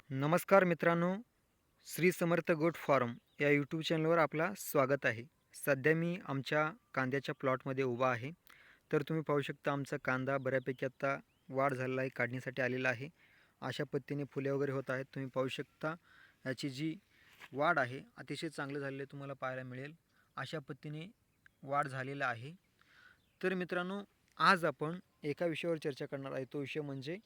नमस्कार मित्रांनो, Shri Samarth goat farm या यूट्यूब चॅनलवर आपला स्वागत आहे. सध्या मी आमच्या कांद्याच्या प्लॉटमध्ये उभा आहे. तर तुम्ही पाहू शकता आमचा कांदा बऱ्यापैकी आता वाढ झालेला आहे, काढणीसाठी आलेला आहे. अशा पद्धतीने फुले वगैरे होत आहेत. तुम्ही पाहू शकता याची जी वाढ आहे अतिशय चांगलं झालेलं तुम्हाला पाहायला मिळेल. अशा पद्धतीने वाढ झालेला आहे. तर मित्रांनो, आज आपण एका विषयावर चर्चा करणार आहे. तो विषय म्हणजे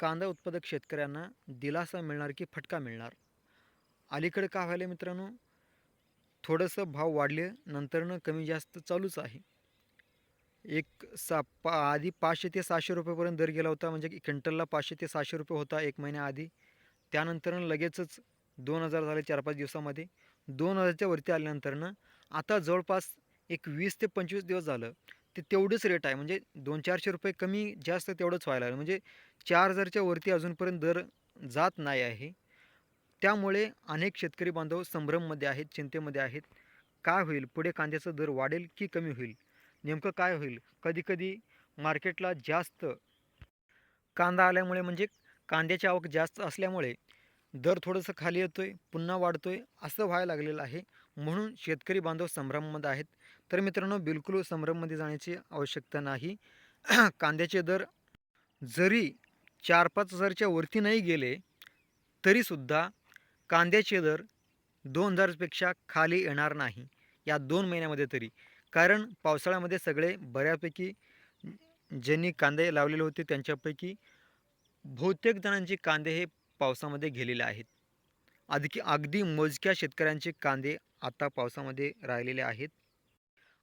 कांदा उत्पादक शेतकऱ्यांना दिलासा मिळणार की फटका मिळणार. अलीकडे काय व्हायलं मित्रांनो, थोडंसं भाव वाढले नंतरनं कमी जास्त चालूच आहे. आधी 500 ते 600 रुपयेपर्यंत दर गेला होता, म्हणजे क्विंटलला 500 ते 600 रुपये होता एक महिन्याआधी. त्यानंतरनं लगेचच 2000 झाले 4-5 दिवसामध्ये. 2000च्या वरती आल्यानंतरनं आता जवळपास एक 20 ते 25 दिवस झालं ते तेवढंच रेट आहे. म्हणजे 200-400 रुपये कमी जास्त तेवढंच व्हायला लागलं. म्हणजे 4000च्या वरती अजूनपर्यंत दर जात नाही आहे. त्यामुळे अनेक शेतकरी बांधव संभ्रममध्ये आहेत, चिंतेमध्ये आहेत. काय होईल? पुढे कांद्याचा दर वाढेल की कमी होईल? नेमकं काय होईल? कधी-कधी मार्केटला जास्त कांदा आल्यामुळे, म्हणजे कांद्याची आवक जास्त असल्यामुळे दर थोडंसं खाली येतोय, पुन्हा वाढतोय, असं व्हायला लागलेलं आहे. म्हणून शेतकरी बांधव संभ्रमामध्ये आहेत. तर मित्रांनो, बिलकुल संभ्रममध्ये जाण्याची आवश्यकता नाही. कांद्याचे दर जरी 4-5 हजारच्या वरती नाही गेले, तरीसुद्धा कांद्याचे दर 2000पेक्षा खाली येणार नाही या 2 महिन्यामध्ये तरी. कारण पावसाळ्यामध्ये सगळे बऱ्यापैकी ज्यांनी कांदे लावलेले होते त्यांच्यापैकी बहुतेक जणांचे कांदे हे पावसामध्ये गेलेले आहेत. अगदी मोजक्या शेतकऱ्यांचे कांदे आता पावसामध्ये राहिलेले आहेत.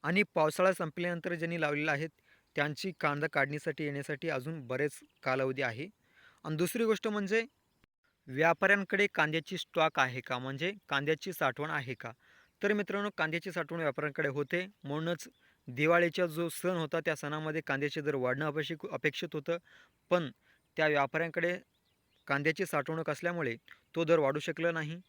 आणि पावसाळा संपल्यानंतर ज्यांनी लावलेले आहेत त्यांची कांदा काढणीसाठी येण्यासाठी अजून बरेच कालावधी आहे. आणि दुसरी गोष्ट म्हणजे व्यापाऱ्यांकडे कांद्याची स्टॉक आहे का? म्हणजे कांद्याची साठवण आहे का? तर मित्रांनो, कांद्याची साठवण व्यापाऱ्यांकडे होते. म्हणूनच दिवाळीचा जो सण होता त्या सणामध्ये कांद्याचे दर वाढणं अपेक्षित होतं. पण त्या व्यापाऱ्यांकडे कांद्याची साठवणूक असल्यामुळे तो दर वाढू शकला नाही.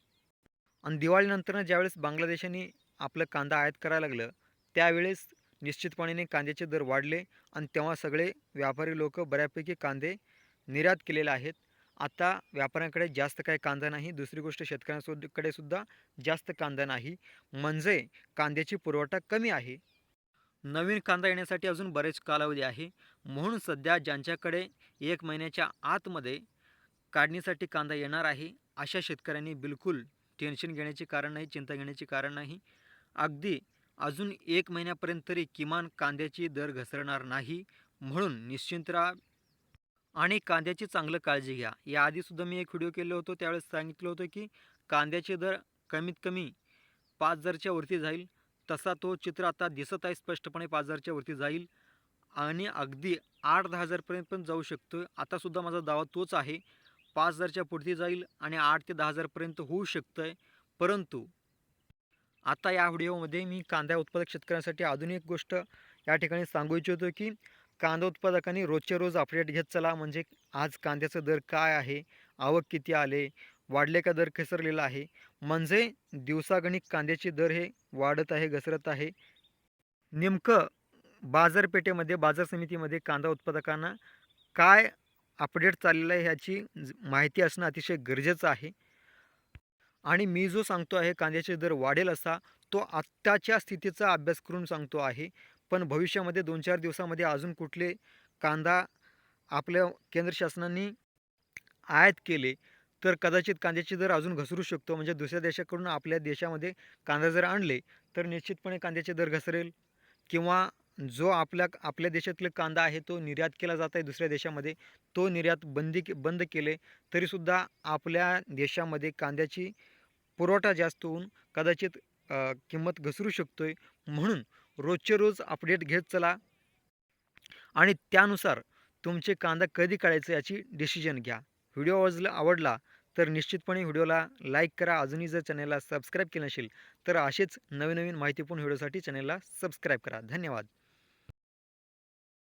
आणि दिवाळीनंतर ज्यावेळेस बांगलादेशाने आपलं कांदा आयात करायला लागलं, त्यावेळेस निश्चितपणे कांद्याचे दर वाढले आणि तेव्हा सगळे व्यापारी लोक बऱ्यापैकी कांदे निर्यात केलेले आहेत. आता व्यापाऱ्यांकडे जास्त काही कांदा नाही. दुसरी गोष्ट, शेतकऱ्यांकडे सुद्धा जास्त कांदा नाही. म्हणजे कांद्याची पुरवठा कमी आहे. नवीन कांदा येण्यासाठी अजून बरेच कालावधी आहे. म्हणून सध्या ज्यांच्याकडे 1 महिन्याच्या आतमध्ये काढणीसाठी कांदा येणार आहे, अशा शेतकऱ्यांनी बिलकुल टेन्शन घेण्याचे कारण नाही, चिंता घेण्याचे कारण नाही. अगदी अजून 1 महिन्यापर्यंत तरी किमान कांद्याची दर घसरणार नाही. म्हणून निश्चिंत राहा आणि कांद्याची चांगलं काळजी घ्या. याआधीसुद्धा मी एक व्हिडिओ केला होता, त्यावेळेस सांगितलं होतं की कांद्याचे दर कमीत कमी 5000च्या वरती जाईल. तसा तो चित्र आता दिसत आहे स्पष्टपणे, 5000च्या वरती जाईल आणि अगदी 8-10 हजारपर्यंत पण जाऊ शकतो. आतासुद्धा माझा दावा तोच आहे, 5000च्या पुढे जाईल आणि 8 ते 10 हजारपर्यंत होऊ शकतं आहे. परंतु आता या व्हिडिओमध्ये मी कांदा उत्पादक शेतकऱ्यांसाठी अजून एक गोष्ट या ठिकाणी सांगू इच्छितो की कांदा उत्पादकांनी रोजचे रोज अपडेट घेत चला. म्हणजे आज कांद्याचा दर काय आहे, आवक किती आले, वाढले का दर घसरलेला आहे. म्हणजे दिवसागणिक कांद्याचे दर हे वाढत आहे, घसरत आहे. नेमकं बाजारपेठेमध्ये, बाजार समितीमध्ये कांदा उत्पादकांना काय अपडेट चाललेलं आहे ह्याची माहिती असणं अतिशय गरजेचं आहे. आणि मी जो सांगतो आहे कांद्याचे दर वाढेल असा, तो आत्ताच्या स्थितीचा अभ्यास करून सांगतो आहे. पण भविष्यामध्ये 2-4 दिवसामध्ये अजून कुठले कांदा आपल्या केंद्र शासनाने आयात केले तर कदाचित कांद्याचे दर अजून घसरू शकतो. म्हणजे दुसऱ्या देशाकडून आपल्या देशामध्ये कांदा जर आणले तर निश्चितपणे कांद्याचे दर घसरेल. किंवा जो आपल्या देशातला कांदा आहे तो निर्यात केला जात आहे दुसऱ्या देशामध्ये, तो निर्यात बंद केले तरीसुद्धा आपल्या देशामध्ये कांद्याची पुरवठा जास्त होऊन कदाचित किंमत घसरू शकतोय. म्हणून रोजचे रोज अपडेट घेत चला आणि त्यानुसार तुमचे कांदा कधी काढायचं याची डिसिजन घ्या. व्हिडिओ आवडला तर निश्चितपणे व्हिडिओला लाईक करा. अजूनही जर चॅनलला सबस्क्राईब केलं नसेल तर असेच नवीन माहितीपूर्ण व्हिडिओसाठी चॅनलला सबस्क्राईब करा. धन्यवाद.